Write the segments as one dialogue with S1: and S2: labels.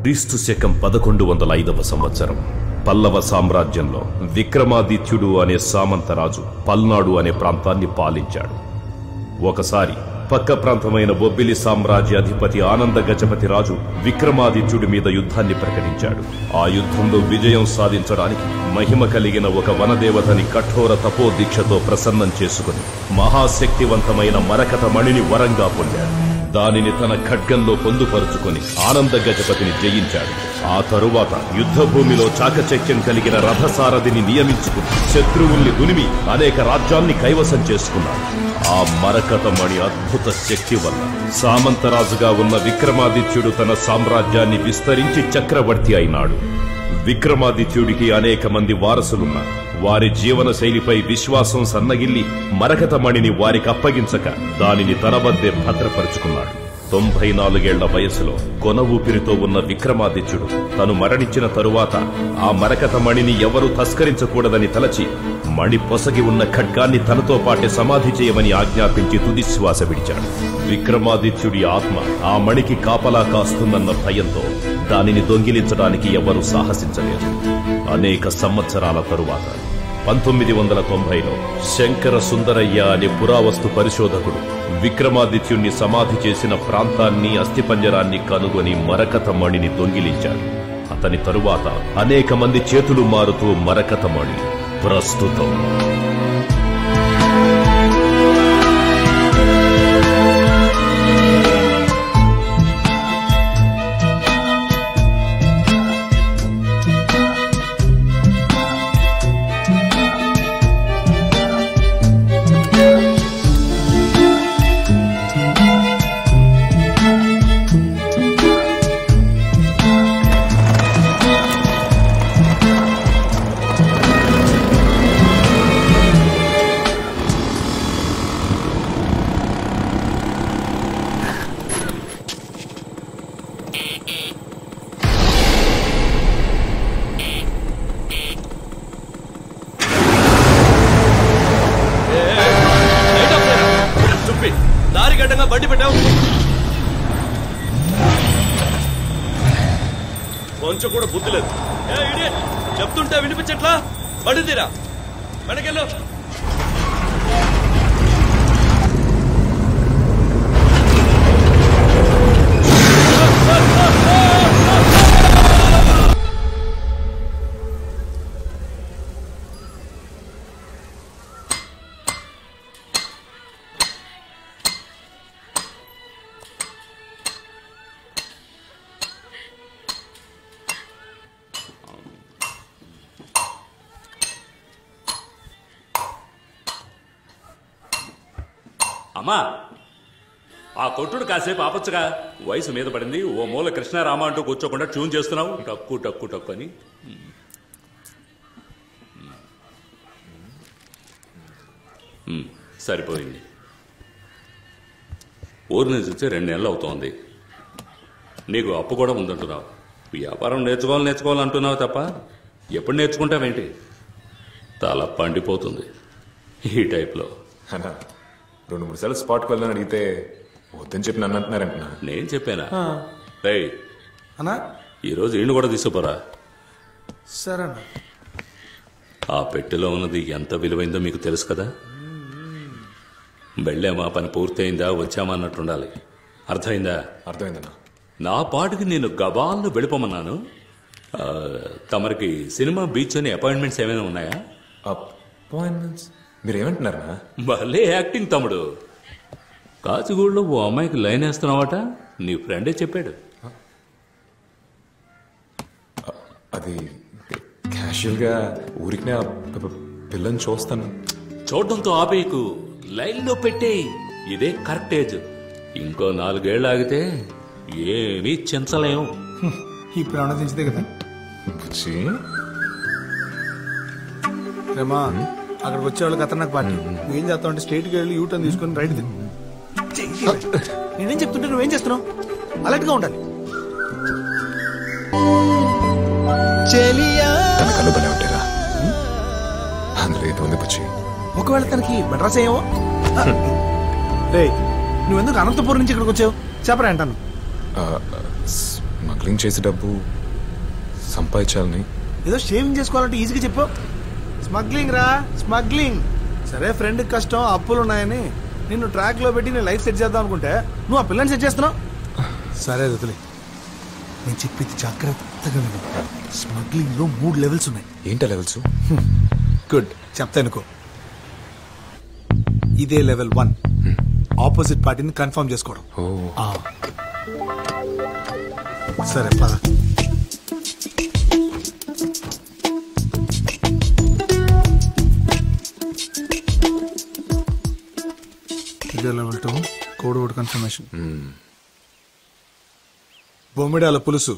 S1: క్రీస్తు శకం 1105వ సంవత్సరం పల్లవ సామ్రాజ్యంలో విక్రమాదిత్యుడు అనే సామంతరాజు పల్నాడు అనే ప్రాంతాన్ని పాలించాడు. ఒకసారి పక్క ప్రాంతమైన బొబ్బిలి సామ్రాజ్య అధిపతి ఆనంద గజపతి రాజు విక్రమాదిత్యుడి మీద యుద్ధాన్ని ప్రకటించాడు. ఆ యుద్ధంలో విజయం సాధించడానికి మహిమ కలిగిన ఒక వనదేవతని కఠోర తపోదీక్షతో ప్రసన్నం చేసుకుని మహాశక్తివంతమైన మరకత మణిని వరంగా పొందాడు. దానిని తన ఖడ్గంలో పొందుపరుచుకుని ఆనంద గజపతిని జయించాడు. ఆ తరువాత యుద్ధభూమిలో చాకచక్యం కలిగిన రథసారథిని నియమించుకుని శత్రువుల్ని దునిమి అనేక రాజ్యాల్ని కైవసం చేసుకున్నాడు. ఆ మరకత మణి అద్భుత శక్తి వల్ల సామంతరాజుగా ఉన్న విక్రమాదిత్యుడు తన సామ్రాజ్యాన్ని విస్తరించి చక్రవర్తి అయినాడు. విక్రమాదిత్యుడికి అనేక మంది వారసులున్నారు. వారి జీవన శైలిపై విశ్వాసం సన్నగిల్లి మరకత మణిని వారికి అప్పగించక దానిని తన వద్దే భద్రపరుచుకున్నాడు. 94 ఏళ్ల వయసులో కొన ఊపిరితో ఉన్న విక్రమాదిత్యుడు తను మరణించిన తరువాత ఆ మరకత మణిని ఎవరూ తస్కరించకూడదని తలచి మణి పొసగి ఉన్న ఖడ్గాన్ని తనతో పాటే సమాధి చేయమని ఆజ్ఞాపించి తుదిశ్వాస విడిచాడు. విక్రమాదిత్యుడి ఆత్మ ఆ మణికి కాపలా కాస్తుందన్న భయంతో దానిని దొంగిలించడానికి ఎవరూ సాహసించలేదు. అనేక సంవత్సరాల తరువాత 1990లో శంకర సుందరయ్య అనే పురావస్తు పరిశోధకుడు విక్రమాదిత్యుణ్ణి సమాధి చేసిన ప్రాంతాన్ని అస్థిపంజరాన్ని కనుగొని మరకత మణిని దొంగిలించాడు. అతని తరువాత అనేక మంది చేతులు మారుతూ మరకత మణి ప్రస్తుతం
S2: కొంచెం కూడా బుద్ధి లేదు. చెప్తుంటే వినిపించట్లా? పడిందిరా వెనకెళ్ళు.
S3: అమ్మా, ఆ కొట్టుడు కాసేపు ఆపచ్చుగా. వయసు మీద పడింది. ఓ మూల కృష్ణారామ అంటూ కూర్చోకుండా ట్యూన్ చేస్తున్నావు. టక్కు టక్కు టక్కు అని. సరిపోయింది. ఊరి నుంచి వచ్చి 2 నెలలు అవుతోంది. నీకు అప్పు కూడా ఉందంటున్నావు. వ్యాపారం నేర్చుకోవాలంటున్నావు తప్ప ఎప్పుడు నేర్చుకుంటావేంటి? తల పండిపోతుంది ఈ టైప్లో.
S4: 2-3 సార్లు స్పాట్కి వెళ్ళని అడిగితే వద్దని చెప్పి నన్ను అంటున్నారంటున్నా.
S3: నేను చెప్పానా? రేయ్
S5: అన్నా,
S3: ఈరోజు ఈయన కూడా తీసుకుపోరా.
S5: సరే అన్న.
S3: ఆ పెట్టెలో ఉన్నది ఎంత విలువైందో మీకు తెలుసు కదా. వెళ్ళామా, పని పూర్తయిందా, వచ్చామా అన్నట్టుండాలి. అర్థమైందా?
S4: అర్థమైందన్నా.
S3: నా పాటికి నేను గబాల్లో వెళ్ళిపోమన్నాను. తమరికి సినిమా, బీచ్ అని అపాయింట్మెంట్స్ ఏమైనా ఉన్నాయా?
S4: అపాయింట్మెంట్స్? మీరేమంటున్నారా?
S3: భలే యాక్టింగ్ తమ్ముడు. కాచిగూడలో ఓ అమ్మాయికి లైన్ వేస్తున్నావట. నీ ఫ్రెండే చెప్పాడు.
S4: అది క్యాషువల్గా ఊరికినే పిల్లని చూస్తాను.
S3: చూడడంతో ఆపేయకు, లైన్లో పెట్టేయి. ఇదే కరెక్ట్ ఏజ్. ఇంకో 4 ఏళ్ళు ఆగితే ఏమీ చించలేము.
S5: ఇప్పుడు ఆనందించదే కదా
S4: బుచ్చి.
S5: రేమా, అక్కడికి వచ్చేవాళ్ళు ఖతర్నాక్ పార్టీ. నువ్వేం చేస్తావు అంటే స్ట్రైట్కి వెళ్ళి యూటర్న్ తీసుకుని రైట్ ది. నేనేం చెప్తుంటే నువ్వేం చేస్తున్నావు? అలర్ట్గా ఉండాలి.
S4: తన కళ్ళు బలే ఉంటారా? అందులో ఏదో ఉంది బుచ్చి.
S5: ఒకవేళ తనకి మెడ్రాస్ అయ్యావో. నువ్వెందుకు అనంతపురం నుంచి ఇక్కడికి వచ్చావు చెప్పరా అంటాను.
S4: స్మగ్లింగ్ చేసే డబ్బు సంపాదించాలని.
S5: ఏదో షేవింగ్ చేసుకోవాలంటే ఈజీగా చెప్పు. స్మగ్లింగ్ రా, స్మగ్లింగ్. సరే ఫ్రెండ్ కష్టం, అప్పులు ఉన్నాయని నిన్ను ట్రాక్ లో పెట్టి నేను లైఫ్ సెట్ చేద్దాం అనుకుంటే నువ్వు ఆ పిల్లని సెట్ చేస్తున్నావు. సరే వదిలే, నేను చెప్పింది జాగ్రత్తగా విను. స్మగ్లింగ్ లో 3 లెవెల్స్ ఉన్నాయి.
S4: ఏంటా లెవెల్స్?
S5: గుడ్, చెప్తానుకో. ఇదే లెవెల్ 1, ఆపోజిట్ పార్టీని కన్ఫర్మ్ చేసుకోవడం. సరే పద. ఇదే లెవెల్ 2, కోడ్ వర్డ్ కన్ఫర్మేషన్. బొమ్మిడాల పులుసు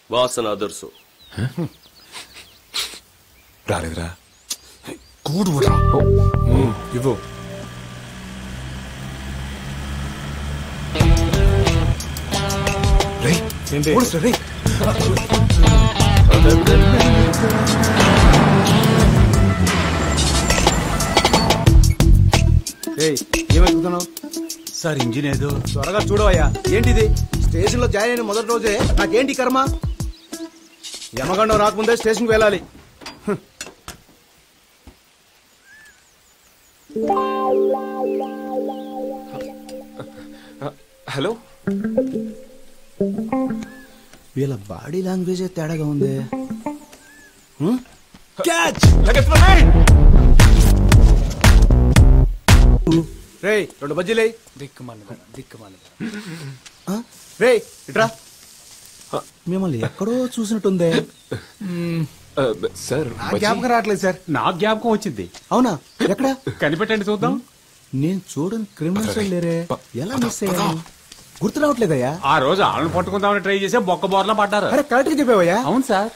S2: వాసన అదర్సు.
S4: రాలేదురా.
S5: కోడ్ వర్డ్ ఇవ్వు. ఏంటి ఏమవుతున్నావు
S6: సార్? ఇంజిన్ ఏదో.
S5: త్వరగా చూడవయ్యా. ఏంటిది? స్టేషన్ లో జాయిన్ అయిన మొదటి రోజే నాకేంటి కర్మ? యమగండం రాకముందే స్టేషన్కి వెళ్ళాలి.
S4: హలో,
S5: వీళ్ళ బాడీ లాంగ్వేజ్ తేడాగా ఉంది. రే 2 బజ్జీలే. రే ఇట్రా. మిమ్మల్ని ఎక్కడో చూసినట్టుందే.
S4: సార్
S5: జ్ఞాపకం రావట్లేదు సార్.
S6: నాకు జ్ఞాపకం వచ్చింది.
S5: అవునా? ఎక్కడ
S6: కనిపెట్టండి చూద్దాం.
S5: నేను చూడని క్రిమినల్స్ లేరే, ఎలా మిస్ అయ్యా? గుర్తు రావట్లేదయ్యా.
S6: ఆ రోజు ఆళ్ళని పట్టుకుందామని ట్రై చేసి బొక్క బోర్లా పడ్డారు.
S5: అరే కరెక్ట్ గా చెప్పావయ్యా.
S6: అవును sir.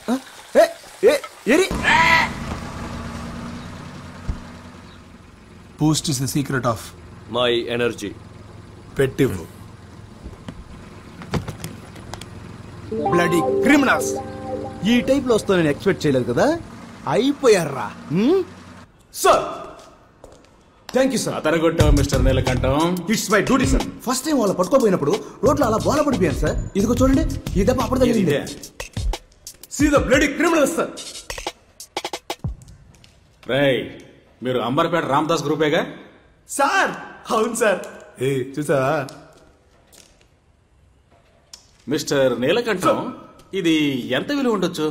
S5: Boost is the secret of
S2: my energy.
S5: పెట్టివ్వు. బ్లడీ క్రిమినల్స్ ఈ టైప్ లో వస్తా నేను ఎక్స్పెక్ట్ చేయలేదు కదా. అయిపోయారా సార్? Thank you sir.
S6: అతరగొట్టావు mister Neelakantam.
S5: It's my duty sir. First time వాళ్ళు పట్టుకోపోయినప్పుడు రోడ్లో అలా బోల పడిపోయాను సార్. ఇదిగో చూడండి, ఈ దెబ్బ అప్పుడు తగిలింది. See the bloody criminals sir.
S6: రేయ్, మీరు అంబర్పేట రామదాస్ గ్రూపేగా?
S5: సార్ అవును సార్. చూసా
S6: మిస్టర్ నీలకంఠం, ఇది ఎంత విలువ ఉండొచ్చు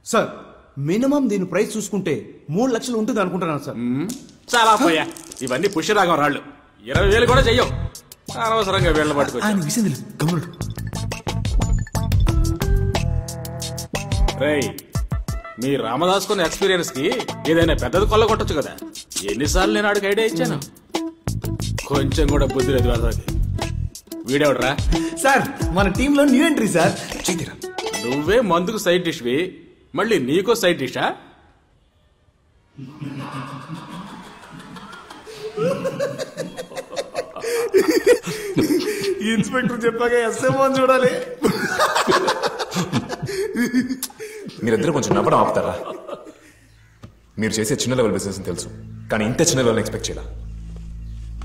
S5: సార్? మినిమం దీని ప్రైస్ చూసుకుంటే 3 లక్షలు ఉంటుంది అనుకుంటున్నాను సార్.
S6: చాలా పోయా, ఇవన్నీ పుష్యరాగం రాళ్ళు. 20,000 కూడా చెయ్యం. అనవసరంగా వీళ్ళ పట్టుకొచ్చి.
S5: ఆయన విసింది గమనుడు.
S6: రేయ్, మీ రామదాస్ కొన్న ఎక్స్పీరియన్స్ కి ఏదైనా పెద్దది కొల్ల కొట్టచ్చు కదా. ఎన్నిసార్లు నేను ఆడికి ఐడియా ఇచ్చాను. కొంచెం కూడా బుద్ధి లేదు వాళ్ళకి. వీడెవడరా?
S5: సార్ మన టీంలో న్యూ ఎంట్రీ సార్.
S6: నువ్వే మందుకు సైడ్ డిష్వి, మళ్ళీ నీకో సైడ్ డిషా?
S5: ఇన్స్పెక్టర్ చెప్పాక ఎస్ఎంఓ చూడాలి.
S4: మీరిద్దరు కొంచెం నవ్వడం ఆపుతారా? మీరు చేసే చిన్న లెవెల్ బిజినెస్ తెలుసు, కానీ ఇంత చిన్న లెవెల్ ఎక్స్పెక్ట్ చేయాల.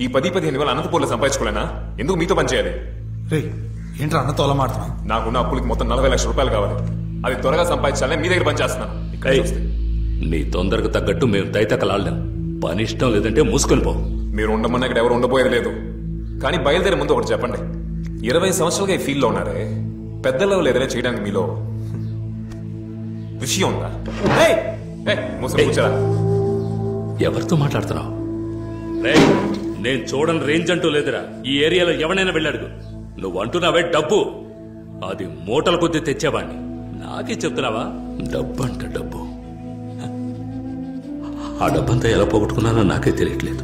S4: ఈ 10-15 వేలు అనంతపూర్లో సంపాదించుకోలేనా? ఎందుకు మీతో పని చేయాలి?
S5: రే ఏంట్రా అన్నతో అలా మాడుతున్నావు?
S4: నాకున్న అప్పులకి మొత్తం 40 లక్షల రూపాయలు కావాలి. అది త్వరగా సంపాదించాలని మీ దగ్గర పని చేస్తున్నాను.
S3: నీ తొందరకు తగ్గట్టు మేము దైతకలాడలేం. పని ఇష్టం లేదంటే మూసుకొని పో.
S4: మీరు ఉండమన్నా ఇక్కడ ఎవరు ఉండబోయేది లేదు. కానీ బయలుదేరే ముందు ఒకటి చెప్పండి. 20 సంవత్సరాలుగా ఈ ఫీల్డ్లో ఉన్నారే, పెద్ద లెవెల్ ఏదైనా చేయడానికి మీలో విషయం ఉందా? మూసుకొని కూర్చోరా.
S3: ఎవరితో మాట్లాడుతున్నావు? నేను చూడని రేంజ్ అంటూ లేదురా. ఈ ఏరియాలో ఎవరైనా వెళ్ళాడు. నువ్వు అంటున్నావే డబ్బు, అది మూటల కొద్దీ తెచ్చేవాడిని. నాకే చెప్తున్నావా? డబ్బు అంట డబ్బు. ఆ డబ్బంతా ఎలా పోగొట్టుకున్నానో నాకే తెలియట్లేదు.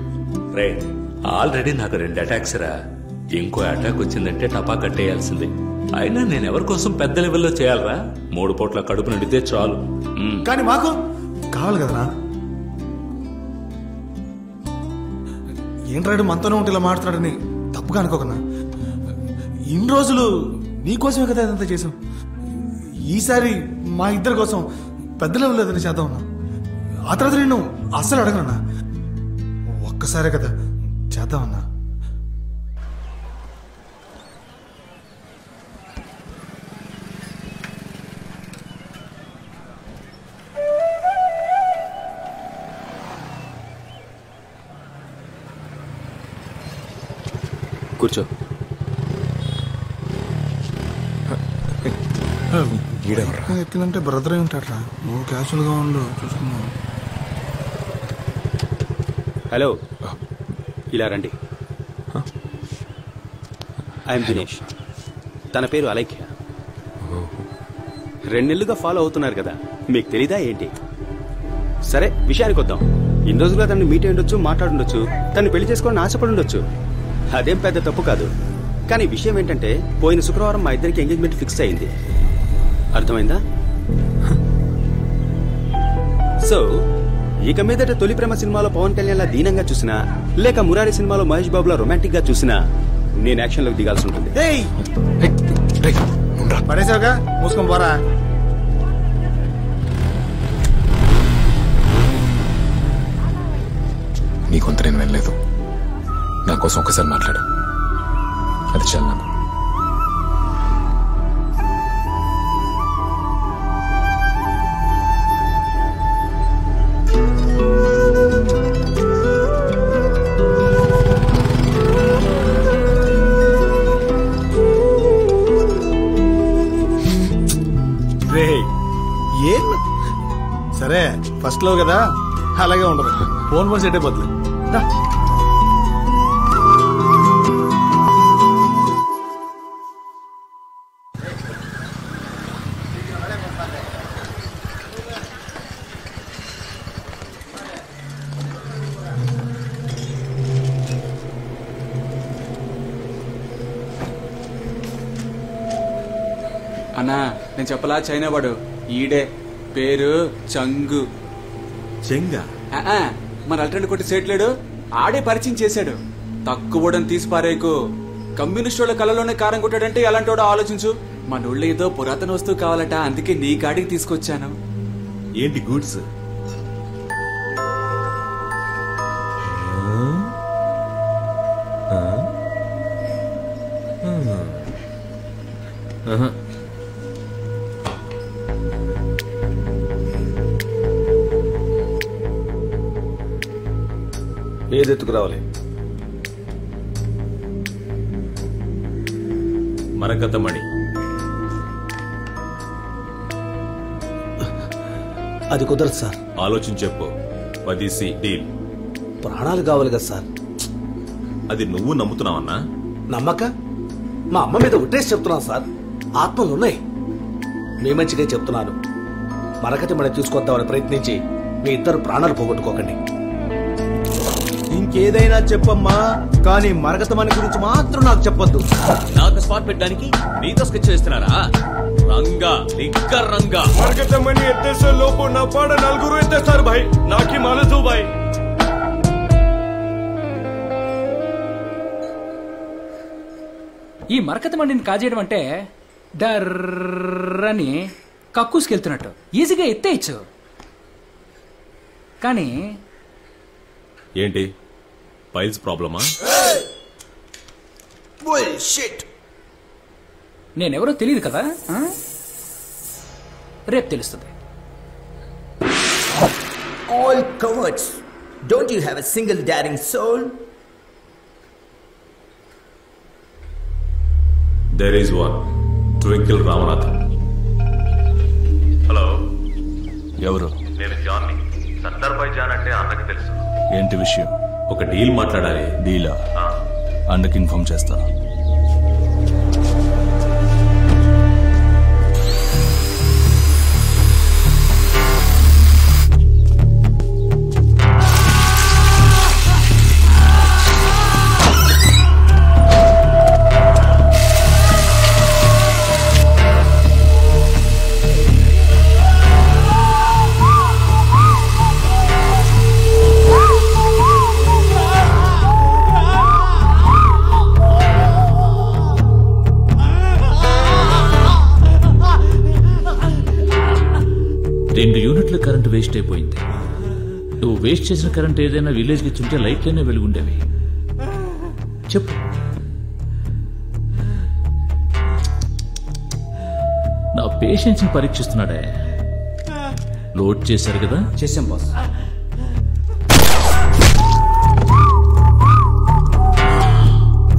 S3: రే, ఆల్రెడీ నాకు 2 అటాక్స్ రా. ఇంకో అటాక్ వచ్చిందంటే టపా కట్టేయాల్సిందే. అయినా నేను ఎవరి కోసం పెద్ద లెవెల్లో చేయాలరా? 3 పూట్ల కడుపు నిండితే చాలు.
S5: కానీ మాకు కావాలి కదనా? ఏంట్రాడు మనతోనే ఉంటే ఇలా మాట్లాడని తప్పుగా అనుకోకన్నా. ఇన్ని రోజులు నీకోసమే కదా ఇదంతా చేసాం. ఈసారి మా ఇద్దరి కోసం పెద్ద లెవెల్ ఏదైనా చేద్దాం అన్నా. ఆ తర్వాత నేను అస్సలు అడగనన్నా. ఒక్కసారే కదా చేద్దామన్నా.
S6: కూర్చో.
S5: ఎక్కిందంటే బ్రదర్ ఉంటారా? నువ్వు క్యాషువల్గా ఉండు, చూసుకున్నావు.
S6: హలో, ఇలా రండి. ఐఎమ్ దినేష్. తన పేరు అలైఖ్య. 2 నెలలుగా ఫాలో అవుతున్నారు కదా, మీకు తెలీదా ఏంటి? సరే, విషయానికి వద్దాం. ఇన్ని రోజులుగా తనని మీట్ అయ్యుండొచ్చు, మాట్లాడుండొచ్చు, తను పెళ్లి చేసుకోవాలని ఆశపడి ఉండొచ్చు. అదేం పెద్ద తప్పు కాదు. కానీ విషయం ఏంటంటే, పోయిన శుక్రవారం మా ఇద్దరికి ఎంగేజ్మెంట్ ఫిక్స్ అయింది. అర్థమైందా? సో ఇక మీదట తొలి ప్రేమ సినిమాలో పవన్ కళ్యాణ్ లా దీనంగా చూసినా, లేక మురారి సినిమాలో మహేష్ బాబులా రొమాంటిక్ గా చూసినా, నేను యాక్షన్ లోకి దిగాల్సి ఉంటుంది.
S5: పడేసావుగా, మూసుకొని పోరా.
S4: నీ కొంత నేను వెళ్ళలేదు. నా కోసం ఒకసారి మాట్లాడు, అది చాలు నాకు.
S5: ఏం సరే, ఫస్ట్ లో కదా, అలాగే ఉండదు. ఫోన్ సెట్ అయిపోతుంది.
S7: అన్నా, నేను చెప్పలా, చైనా వాడు ఈడే, పేరు చంగు.
S8: చెంగా?
S7: మన అల్టర్నేట్ కొట్టి సేట్లేడు, ఆడే పరిచయం చేశాడు. తక్కువడని తీసి పారేకు. కమ్యూనిస్ట్ వాళ్ళ కళ్ళలోనే కారం కొట్టాడంటే ఎలాంటి వాడో ఆలోచించు. మన ఊళ్ళో ఏదో పురాతన వస్తువు కావాలట, అందుకే నీ కాడికి తీసుకొచ్చాను.
S8: ఏంటి గూడ్స్?
S5: ఏదెత్తుకు రావాలి?
S1: మరకతమణి.
S5: అది కుదరదు సార్.
S1: ఆలోచించి చెప్పు. 10C deal.
S5: ప్రాణాలు కావాలి కదా సార్.
S1: అది నువ్వు నమ్ముతున్నావన్నా?
S5: నమ్మక మా అమ్మ మీద ఉట్టేసి చెప్తున్నాను సార్. ఆత్మలు ఉన్నాయి. మీ మంచిగా చెప్తున్నాను. మరకతమణి తీసుకొద్దామని ప్రయత్నించి మీ ఇద్దరు ప్రాణాలు పోగొట్టుకోకండి. ఇంకేదైనా చెప్పమ్మా, కానీ మరకతమణి గురించి మాత్రం నాకు చెప్పొద్దు.
S2: నాకు స్పాట్ పెట్టడానికి నీతో స్కెచ్ చేస్తున్నారా? రంగా లిక్కర్ రంగా.
S9: మరకతమణి ఎత్తేసే లోపు నా పాడ 4 ఎత్తేస్తారు భాయ్. నాకి మాలదు భాయ్.
S10: ఈ మరకతమణిని కాజేయడం అంటే డర్రని కక్కుసుకెళ్తున్నట్టు. ఈజీగా ఎత్తేయచ్చు. కానీ
S1: ఏంటి, పైల్స్ ప్రాబ్లమా?
S10: నేనెవరో తెలియదు కదా, రేపు తెలుస్తుంది.
S11: All cowards. Don't you have a single daring soul?
S1: There is one. Twinkle Ramanathan.
S12: Hello,
S1: ఎవరు?
S12: నేను జాన్ని. సర్దార్ భాయ్ జాన్ అంటే అన్నకి తెలుసు.
S8: ఏంటి విషయం?
S1: ఒక డీల్ మాట్లాడాలి.
S8: డీలా? అన్నకి ఇన్ఫార్మ్ చేస్తా.
S13: కరెంట్ వేస్ట్ అయిపోయింది. నువ్వు వేస్ట్ చేసిన కరెంట్ ఏదైనా విలేజ్కి ఇచ్చుంటే లైట్లనే వెలుగుండేవి. చెప్పు. నా పేషెన్స్ ని పరీక్షిస్తున్నాడే. లోడ్ చేశారు కదా?
S6: చేశాం బాస్.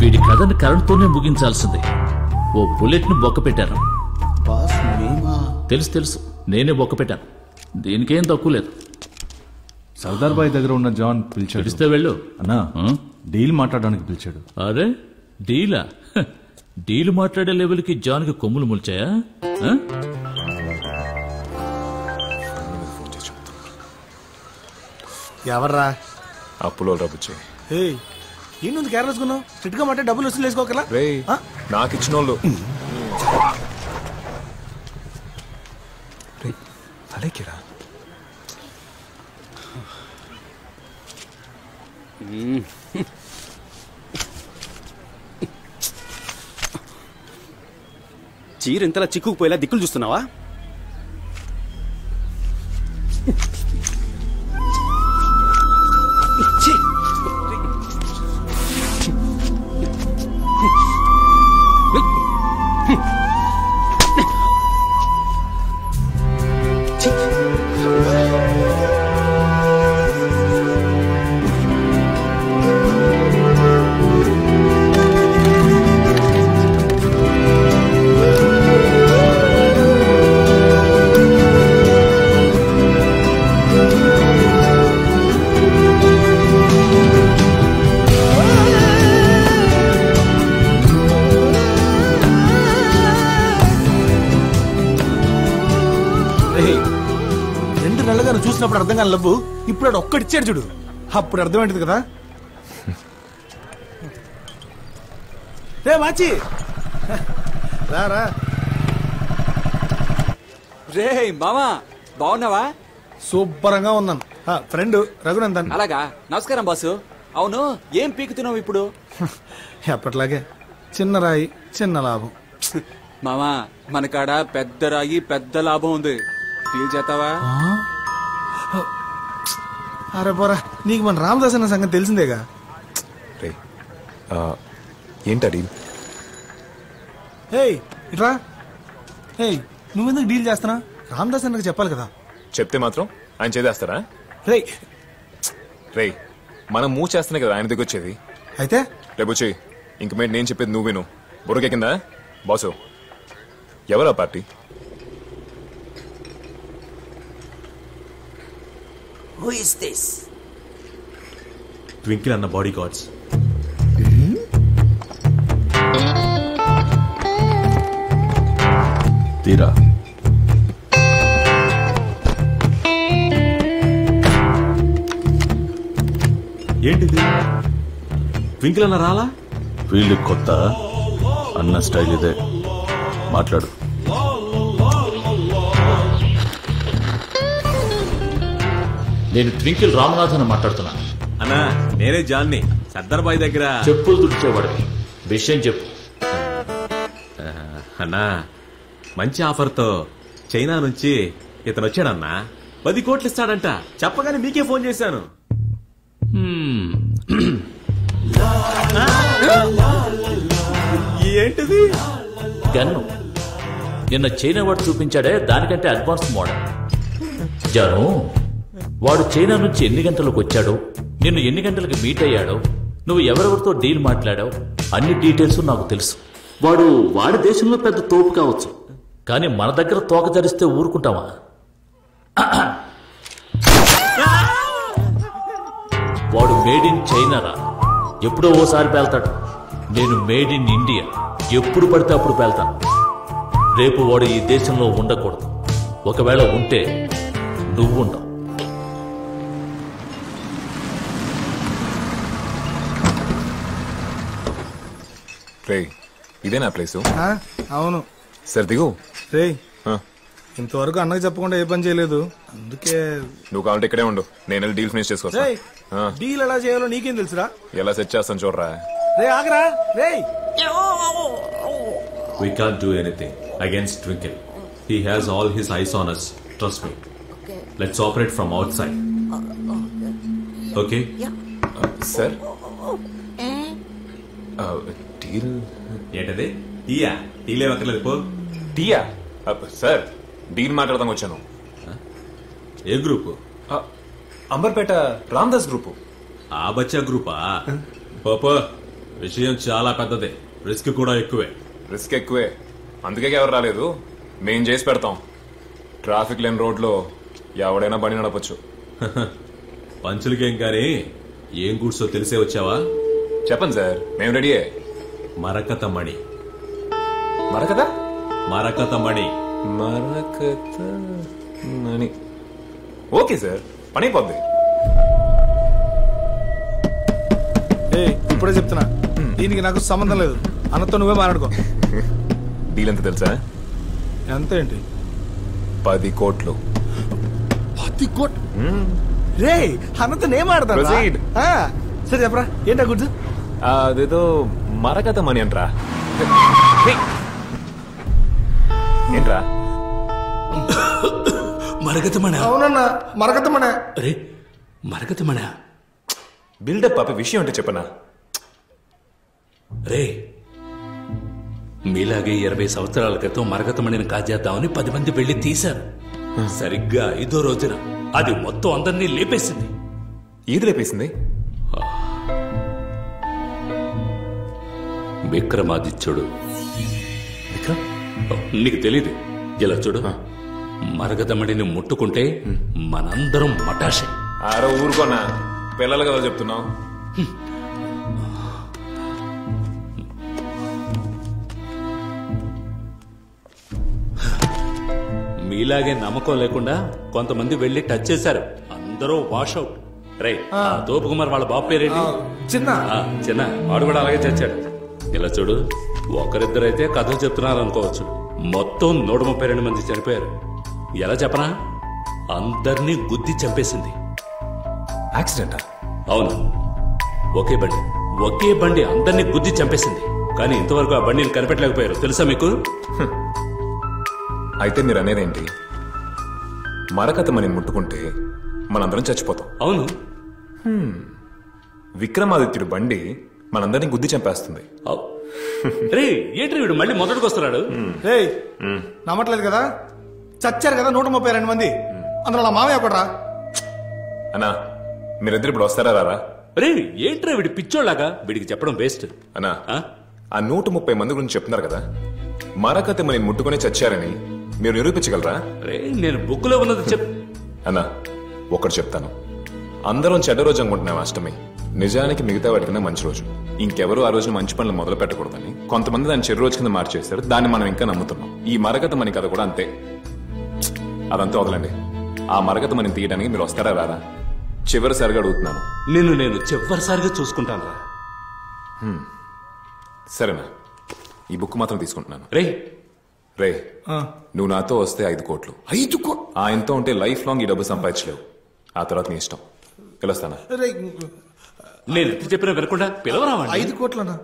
S13: వీడి కథని కరెంట్తోనే ముగించాల్సింది. ఓ బుల్లెట్ ను బొక్క పెట్టాను. తెలుసు నేనే బొక్క పెట్టాను. దీనికేం తక్కువ లేదు.
S8: సర్దార్ బాయ్ దగ్గర ఉన్న జాన్ పిలిచాడు.
S13: పిలిస్తే వెళ్ళు
S8: అన్నా, డీల్ మాట్లాడడానికి పిలిచాడు.
S13: అరే డీలా? డీల్ మాట్లాడే లెవెల్కి జాన్కి కొమ్ములు ముల్చాయా?
S5: ఎవర్రా?
S4: అప్పులో రబ్బుచ్చే.
S5: ఏంటి కేర్లెస్ కొన్నావు? స్ట్రిక్ట్ గా మాట డబ్బులు వసూలు వేసుకోకలా?
S4: నాకు ఇచ్చిన వాళ్ళు అలాగేరా.
S6: చీర ఇంతలా చిక్కుకుపోయేలా దిక్కులు చూస్తున్నావా?
S5: చూసినప్పుడు అర్థం కాని లవ్వు ఇప్పుడు అది ఒక్కడిచ్చాడు చూడు, అప్పుడు అర్థమైంది కదా. రే మాచి రా.
S7: రే మామా, బాగున్నావా?
S5: సూపరంగా ఉన్నాను. ఫ్రెండ్ రఘునందన్.
S7: అలాగా, నమస్కారం బాసు. అవును, ఏం పీకుతున్నావు ఇప్పుడు?
S5: ఎప్పట్లాగే చిన్న రాయి చిన్న లాభం.
S7: మామా, మన కాడ పెద్ద రాయి పెద్ద లాభం ఉంది. డీల్ చేస్తావా?
S5: అరే పోరా, నీకు మన రామదాస్ అన్న సంగతి తెలిసిందేగా.
S4: ఏంటా డీల్?
S5: ఇట్రా. నువ్వెందుకు డీల్ చేస్తున్నా? రామదాస్ అన్నకు చెప్పాలి కదా.
S4: చెప్తే మాత్రం ఆయన చేదేస్తారా? రే మనం మూవ్ చేస్తున్నాయి కదా ఆయన దగ్గర వచ్చేది.
S5: అయితే
S4: రేపొచ్చి ఇంక మీద నేను చెప్పేది నువ్వు విను. బుర్రకే కింద బాసు. ఎవరా party?
S11: Who is this?
S8: Twinkle అన్న బాడీ గార్డ్స్. తీరా ఏంటిది? ట్వింకిల్ అన్న రాలా?
S14: వీళ్ళు కొత్త అన్న స్టైల్ ఇదే. మాట్లాడు.
S13: నేను ట్వింకిల్ రామనాథన్ మాట్లాడుతున్నా.
S8: అన్నా, నేనే జాన్ని, సర్దార్ బాయ్ దగ్గర
S13: చెప్పులు తుడిచేవాడు. విషయం చెప్పు.
S8: అన్నా, మంచి ఆఫర్తో చైనా నుంచి ఇతను వచ్చాడన్నా. 10 కోట్లు ఇస్తాడంట. చెప్పగానే మీకే ఫోన్ చేశాను. ఏంటిది?
S13: గన్ను నిన్న చైనా వాడు చూపించాడే, దానికంటే అడ్వాన్స్ మోడల్. జాను, వాడు చైనా నుంచి ఎన్ని గంటలకు వచ్చాడో, నిన్ను ఎన్ని గంటలకు మీట్ అయ్యాడో, నువ్వు ఎవరెవరితో డీల్ మాట్లాడావు, అన్ని డీటెయిల్స్ నాకు తెలుసు. వాడి దేశంలో పెద్ద తోపు కావచ్చు, కానీ మన దగ్గర తోక ధరిస్తే ఊరుకుంటావా? వాడు మేడ్ ఇన్ చైనా రా. ఎప్పుడో ఓసారి పేల్తాడు. నేను మేడ్ ఇన్ ఇండియా. ఎప్పుడు పడితే అప్పుడు పేల్తాను. రేపు వాడు ఈ దేశంలో ఉండకూడదు. ఒకవేళ ఉంటే నువ్వు ఉండవు.
S4: రే, ఇదేనా ప్లేసు?
S5: అవును.
S4: సరే దిగు.
S5: రే, ఇంతవరకు అన్నకు చెప్పకుండా ఏ పని చేయలేదు, అందుకే.
S4: నువ్వు కావాలంటే ఇక్కడే ఉండు, నేను వెళ్ళి డీల్ ఫినిష్ చేసుకో.
S5: డీల్ ఎలా చేయాలో నీకేం తెలుసురా?
S4: ఎలా సెట్ చేస్తాను చూడరా.
S5: రే ఆగరా. రే,
S8: We can't do anything against Twinkle. He has all his eyes on us. Trust me. Let's operate from outside. Okay?
S4: Sir? Deal
S8: ఏంటది? టీయా? టీలే వక్కర్లేదు పో.
S4: టీయా? సార్, డీల్ మాట్లాడదాం వచ్చాను.
S8: ఏ గ్రూపు?
S4: అంబర్పేట రామదాస్ గ్రూపు.
S8: ఆ బచ్చా గ్రూపా? పాపా విషయం చాలా పెద్దదే, రిస్క్ కూడా ఎక్కువే.
S4: రిస్క్ ఎక్కువే, అందుకే ఎవరు రాలేదు. మేం చేసి పెడతాం. ట్రాఫిక్ లేని రోడ్లో ఎవడైనా బండి నడపచ్చు.
S8: పంచులకేం కానీ ఏం కూర్చో తెలిసే వచ్చావా?
S4: చెప్పండి సార్, మేము రెడీయే.
S8: మరకత మణి.
S4: మరకత
S8: మరకత మణి.
S4: మరకత మణి. ఓకే సార్, పని అయిపోద్ది.
S5: ఇప్పుడే చెప్తున్నా, దీనికి నాకు సంబంధం లేదు. అన్నతో నువ్వే మాట్లాడుకో.
S4: డీల్ ఎంత తెలుసా?
S5: ఎంత ఏంటి?
S4: 10 కోట్లు.
S5: 10 కోట్లు? రే అన్నతో నేను మాడతాను. సరే చెప్పరా, ఏంటా గుర్తు?
S4: అదేదో మరకత మణి అంటరా. ఏంట్రా?
S2: మరగతమణ.
S5: అవునన్నా, మరగతమణ.
S2: అరే మరగతమణ.
S4: బిల్డప్ ఆపే విషయం అంటే చెప్పనా?
S2: రే మీలాగే 20 సంవత్సరాల క్రితం మరగతమణిని కాజేద్దామని 10 మంది వెళ్లి తీశారు. సరిగ్గా 5వ రోజున అది మొత్తం అందరినీ లేపేసింది.
S4: ఏది లేపేసింది?
S2: విక్రమాదిత్యుడు. నీకు తెలీదు? ఇలా చూడు, మరగతమణిని ముట్టుకుంటే మనందరం మటాషే.
S4: ఆరో ఊరుకోనా, పిల్లలు కదా చెప్తున్నావు.
S2: మీలాగే నమ్మకం లేకుండా కొంతమంది వెళ్లి టచ్ చేశారు. అందరూ వాష్ అవుట్. రే తోపుకుమార్ వాళ్ళ బాబు పేరేంటి?
S5: చిన్న.
S2: చిన్న వాడు కూడా అలాగే చచ్చాడు. ఇలా చూడు, ఒకరిద్దరైతే కథలు చెప్తున్నారు అనుకోవచ్చు. మొత్తం 132 మంది చనిపోయారు. ఎలా చెప్పనా? అందరినీ గుద్ది చంపేసింది.
S4: యాక్సిడెంటా?
S2: అవును, ఒకే బండి అందరినీ గుద్ది చంపేసింది. కానీ ఇంతవరకు ఆ బండిని కనిపెట్టలేకపోయారు. తెలుసా మీకు?
S4: అయితే మీరు అనేదేంటి? మరకత మణిని ముట్టుకుంటే మనందరం చచ్చిపోతాం.
S2: అవును.
S4: విక్రమాదిత్యుడు బండి మనందరినీ గుద్ది చంపేస్తుంది.
S2: రే ఏంటి వీడు మళ్ళీ మొదటికి వస్తున్నాడు?
S5: నమ్మట్లేదు కదా? చచ్చారు కదా 132 మంది, అందులో నా మామయ్య ఒకటి రా.
S4: అన్నా మీరిద్దరు ఇప్పుడు వస్తారా రారా?
S2: రే ఏంట్రా వీడి పిచ్చోళ్ళగా, వీడికి చెప్పడం వేస్ట్.
S4: అన్నా ఆ 130 మంది గురించి చెప్తున్నారు కదా, మరకత మణిని ముట్టుకుని చచ్చారని మీరు నిరూపించగలరా?
S2: రే నేను బుక్ లో ఉన్నది
S4: అన్నా ఒకటి చెప్తాను, అందరం చెడ్డ రోజు అనుకుంటున్నాం అష్టమి. నిజానికి మిగతా వాటికన్నా మంచి రోజు. ఇంకెవరు ఆ రోజున మంచి పనులు మొదలు పెట్టకూడదని కొంతమంది దాన్ని చెడు రోజు కింద మార్చేస్తారు. దాన్ని మనం ఇంకా నమ్ముతున్నాం. ఈ మరకత మణి కథ కూడా అంతే. అదంతా వదలండి. ఆ మరకత మణిని తీయడానికి మీరు వస్తారా రారా? చివరిసారిగా అడుగుతున్నాను.
S2: నేను చివరిసారిగా చూసుకుంటాను రా.
S4: సరేనా, ఈ బుక్ మాత్రం తీసుకుంటున్నాను.
S2: రే
S4: నువ్వు నాతో వస్తే 5 కోట్లు.
S5: 5 కోట్లు?
S4: ఆయనతో ఉంటే లైఫ్ లాంగ్ ఈ డబ్బు సంపాదించలేవు. ఆ తర్వాత నీ ఇష్టం. పిలుస్తానా?
S2: నేను ఎంత చెప్పినా వినకుండా పిలవరావండి.
S5: 5 కోట్లనా?